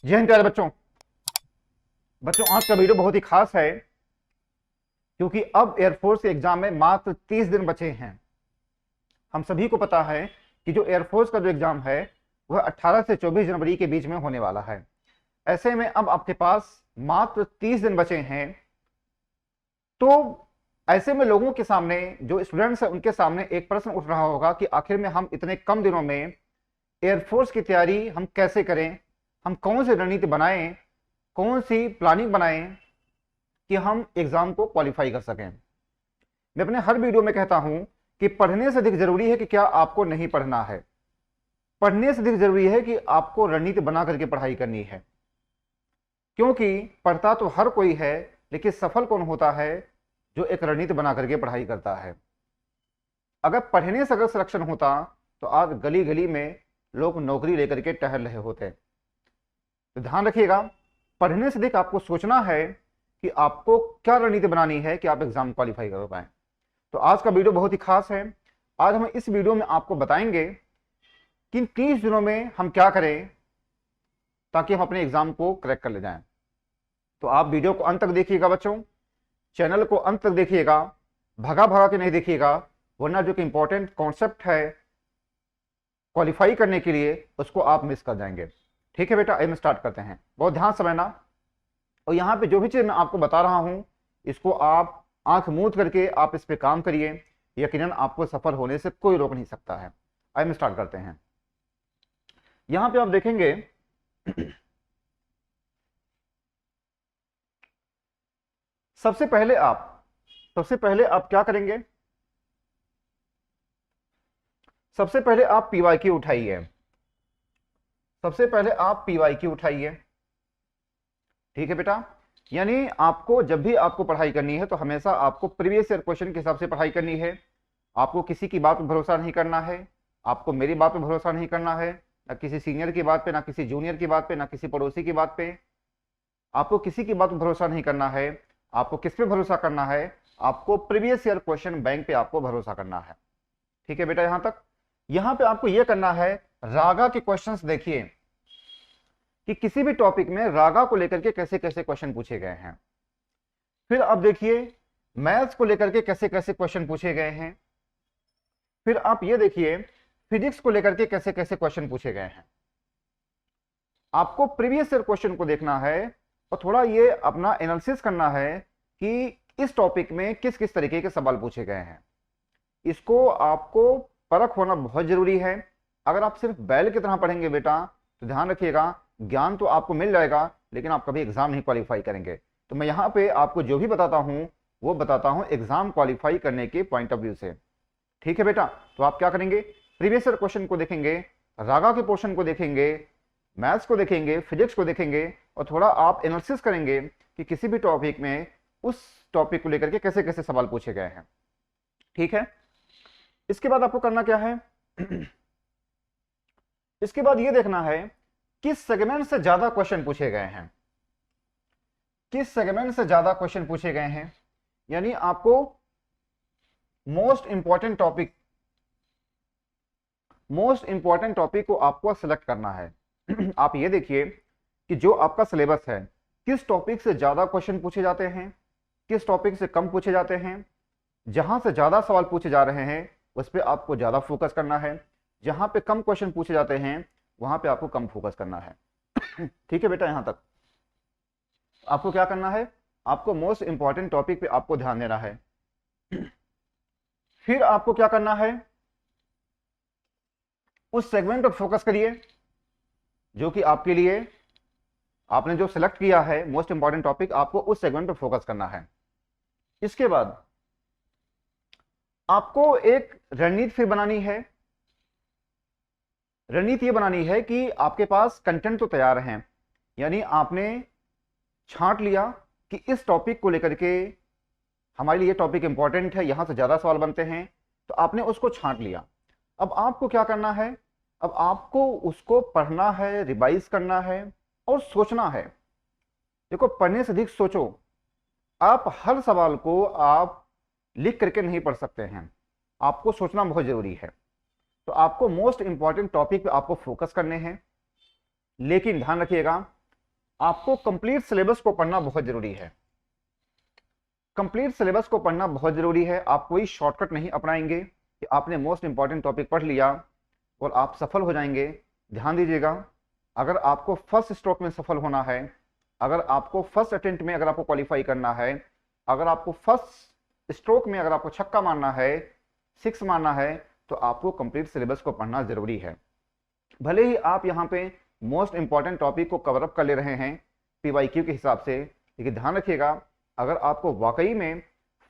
जय हिंद प्यारे बच्चों। आज का वीडियो बहुत ही खास है क्योंकि अब एयरफोर्स के एग्जाम में मात्र 30 दिन बचे हैं। हम सभी को पता है कि जो एयरफोर्स का जो एग्जाम है वह 18 से 24 जनवरी के बीच में होने वाला है। ऐसे में अब आपके पास मात्र 30 दिन बचे हैं, तो ऐसे में लोगों के सामने, जो स्टूडेंट्स हैं उनके सामने एक प्रश्न उठ रहा होगा कि आखिर में हम इतने कम दिनों में एयरफोर्स की तैयारी हम कैसे करें, हम कौन सी रणनीति बनाएं, कौन सी प्लानिंग बनाएं कि हम एग्जाम को क्वालिफाई कर सकें। मैं अपने हर वीडियो में कहता हूं कि पढ़ने से अधिक जरूरी है कि क्या आपको नहीं पढ़ना है, पढ़ने से अधिक जरूरी है कि आपको रणनीति बना करके पढ़ाई करनी है। क्योंकि पढ़ता तो हर कोई है, लेकिन सफल कौन होता है? जो एक रणनीति बना करके पढ़ाई करता है। अगर पढ़ने से अगर सिलेक्शन होता तो आज गली गली में लोग नौकरी लेकर के टहल रहे होते। तो ध्यान रखिएगा, पढ़ने से अधिक आपको सोचना है कि आपको क्या रणनीति बनानी है कि आप एग्जाम क्वालिफाई कर पाए। तो आज का वीडियो बहुत ही खास है। आज हम इस वीडियो में आपको बताएंगे कि इन 30 दिनों में हम क्या करें ताकि हम अपने एग्जाम को क्रैक कर ले जाएं। तो आप वीडियो को अंत तक देखिएगा बच्चों, चैनल को अंत तक देखिएगा, भगा भगा के नहीं देखिएगा, वरना जो कि इंपॉर्टेंट कॉन्सेप्ट है क्वालिफाई करने के लिए उसको आप मिस कर जाएंगे। ठीक है बेटा, आइए स्टार्ट करते हैं। बहुत ध्यान से समझना, और यहाँ पे जो भी चीज मैं आपको बता रहा हूं इसको आप आंख मूंद करके आप इस पे काम करिए, यकीनन आपको सफल होने से कोई रोक नहीं सकता है। आइए स्टार्ट करते हैं। यहाँ पे आप देखेंगे सबसे पहले आप क्या करेंगे? सबसे पहले आप पीवाईक्यू उठाइए। सबसे पहले आप पीवाईक्यू उठाइए। ठीक है बेटा, यानी आपको जब भी आपको पढ़ाई करनी है तो हमेशा आपको प्रीवियस ईयर क्वेश्चन के हिसाब से पढ़ाई करनी है। आपको किसी की बात पर भरोसा नहीं करना है, आपको मेरी बात पर भरोसा नहीं करना है, ना किसी सीनियर की बात पे, ना किसी जूनियर की बात पे, ना किसी पड़ोसी की बात पे। आपको किसी की बात पर भरोसा नहीं करना है। आपको किस पे भरोसा करना है? आपको प्रीवियस ईयर क्वेश्चन बैंक पे आपको भरोसा करना है। ठीक है बेटा, यहां तक। यहां पे आपको यह करना है, रागा के क्वेश्चंस देखिए कि किसी भी टॉपिक में रागा को लेकर के कैसे कैसे क्वेश्चन पूछे गए हैं। फिर आप देखिए मैथ्स को लेकर के कैसे कैसे क्वेश्चन पूछे गए हैं। फिर आप ये देखिए फिजिक्स को लेकर के कैसे कैसे क्वेश्चन पूछे गए हैं। आपको प्रीवियस ईयर क्वेश्चन को देखना है और थोड़ा ये अपना एनालिसिस करना है कि इस टॉपिक में किस किस तरीके के सवाल पूछे गए हैं। इसको आपको परख होना बहुत जरूरी है। अगर आप सिर्फ बैल की तरह पढ़ेंगे बेटा तो ध्यान रखिएगा, ज्ञान तो आपको मिल जाएगा लेकिन आप कभी एग्जाम नहीं क्वालिफाई करेंगे। तो मैं यहाँ पे आपको जो भी बताता हूं वो बताता हूं एग्जाम क्वालिफाई करने के पॉइंट ऑफ व्यू से। ठीक है बेटा, तो आप क्या करेंगे? प्रीवियस ईयर क्वेश्चन को देखेंगे, रागा के पोर्शन को देखेंगे, मैथ्स को देखेंगे, फिजिक्स को देखेंगे, और थोड़ा आप एनालिसिस करेंगे कि किसी भी टॉपिक में उस टॉपिक को लेकर के कैसे कैसे सवाल पूछे गए हैं। ठीक है, इसके बाद आपको करना क्या है? इसके बाद ये देखना है किस सेगमेंट से ज्यादा क्वेश्चन पूछे गए हैं। किस सेगमेंट से ज्यादा क्वेश्चन पूछे गए हैं, यानी आपको मोस्ट इंपॉर्टेंट टॉपिक को आपको सिलेक्ट करना है। आप ये देखिए कि जो आपका सिलेबस है किस टॉपिक से ज्यादा क्वेश्चन पूछे जाते हैं, किस टॉपिक से कम पूछे जाते हैं। जहां से ज्यादा सवाल पूछे जा रहे हैं उस पर आपको ज्यादा फोकस करना है, जहां पे कम क्वेश्चन पूछे जाते हैं वहां पे आपको कम फोकस करना है। ठीक है बेटा, यहां तक आपको क्या करना है? आपको मोस्ट इंपॉर्टेंट टॉपिक पे आपको ध्यान देना है। फिर आपको क्या करना है? उस सेगमेंट पर फोकस करिए जो कि आपके लिए आपने जो सिलेक्ट किया है मोस्ट इंपॉर्टेंट टॉपिक, आपको उस सेगमेंट पर फोकस करना है। इसके बाद आपको एक रणनीति फिर बनानी है। रणनीति ये बनानी है कि आपके पास कंटेंट तो तैयार हैं, यानी आपने छांट लिया कि इस टॉपिक को लेकर के हमारे लिए टॉपिक इंपॉर्टेंट है, यहां से ज्यादा सवाल बनते हैं, तो आपने उसको छांट लिया। अब आपको क्या करना है? अब आपको उसको पढ़ना है, रिवाइज करना है और सोचना है। देखो, पढ़ने से अधिक सोचो। आप हर सवाल को आप लिख करके नहीं पढ़ सकते हैं, आपको सोचना बहुत जरूरी है। तो आपको मोस्ट इंपॉर्टेंट टॉपिक पे आपको फोकस करने हैं, लेकिन ध्यान रखिएगा आपको कंप्लीट सिलेबस को पढ़ना बहुत जरूरी है। कंप्लीट सिलेबस को पढ़ना बहुत जरूरी है। आप कोई शॉर्टकट नहीं अपनाएंगे कि आपने मोस्ट इंपॉर्टेंट टॉपिक पढ़ लिया और आप सफल हो जाएंगे। ध्यान दीजिएगा, अगर आपको फर्स्ट स्ट्रोक में सफल होना है, अगर आपको फर्स्ट अटेम्प्ट में अगर आपको क्वालिफाई करना है, अगर आपको फर्स्ट स्ट्रोक में अगर आपको छक्का मारना है, सिक्स मारना है, तो आपको कंप्लीट सिलेबस को पढ़ना जरूरी है। भले ही आप यहाँ पे मोस्ट इंपॉर्टेंट टॉपिक को कवर अप कर ले रहे हैं पीवाईक्यू के हिसाब से, लेकिन ध्यान रखिएगा, अगर आपको वाकई में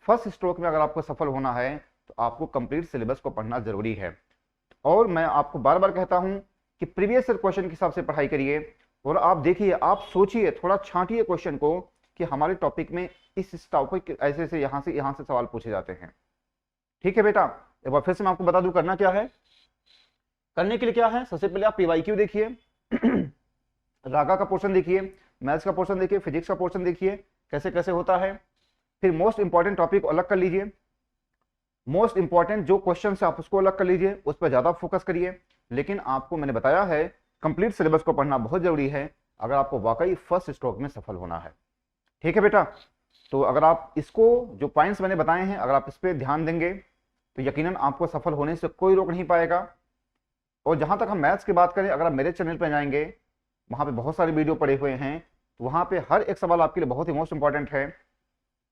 फर्स्ट स्ट्रोक में अगर आपको सफल होना है तो आपको कंप्लीट सिलेबस को पढ़ना जरूरी है। और मैं आपको बार बार कहता हूं कि प्रीवियस ईयर क्वेश्चन के हिसाब से पढ़ाई करिए और आप देखिए, आप सोचिए, थोड़ा छांटिए क्वेश्चन को कि हमारे टॉपिक में इस टॉपिक ऐसे से यहाँ से सवाल पूछे जाते हैं। ठीक है बेटा, एक बार फिर से मैं आपको बता दूं करना क्या है। करने के लिए क्या है, सबसे पहले आप पीवाईक्यू देखिए, रागा का पोर्शन देखिए, मैथ्स का पोर्शन देखिए, फिजिक्स का पोर्शन देखिए कैसे कैसे होता है। फिर मोस्ट इंपॉर्टेंट टॉपिक को अलग कर लीजिए, मोस्ट इंपॉर्टेंट जो क्वेश्चन है आप उसको अलग कर लीजिए, उस पर ज्यादा फोकस करिए। लेकिन आपको मैंने बताया है कंप्लीट सिलेबस को पढ़ना बहुत जरूरी है अगर आपको वाकई फर्स्ट स्ट्रोक में सफल होना है। ठीक है बेटा, तो अगर आप इसको जो पॉइंट्स मैंने बताए हैं अगर आप इस पर ध्यान देंगे तो यकीनन आपको सफल होने से कोई रोक नहीं पाएगा। और जहां तक हम मैथ्स की बात करें, अगर आप मेरे चैनल पर जाएंगे वहां पे बहुत सारे वीडियो पड़े हुए हैं, तो वहां पे हर एक सवाल आपके लिए बहुत ही मोस्ट इंपॉर्टेंट है।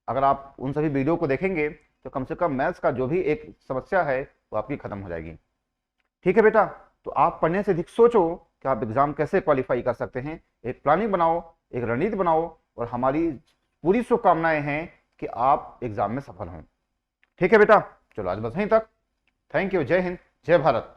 अगर आप उन सभी वीडियो को देखेंगे तो कम से कम मैथ्स का जो भी एक समस्या है वो आपकी खत्म हो जाएगी। ठीक है बेटा, तो आप पढ़ने से अधिक सोचो कि आप एग्जाम कैसे क्वालिफाई कर सकते हैं, एक प्लानिंग बनाओ, एक रणनीति बनाओ, और हमारी पूरी शुभकामनाएं हैं कि आप एग्जाम में सफल हों। ठीक है बेटा, चलो आज बस यहीं तक। थैंक यू, जय हिंद, जय भारत।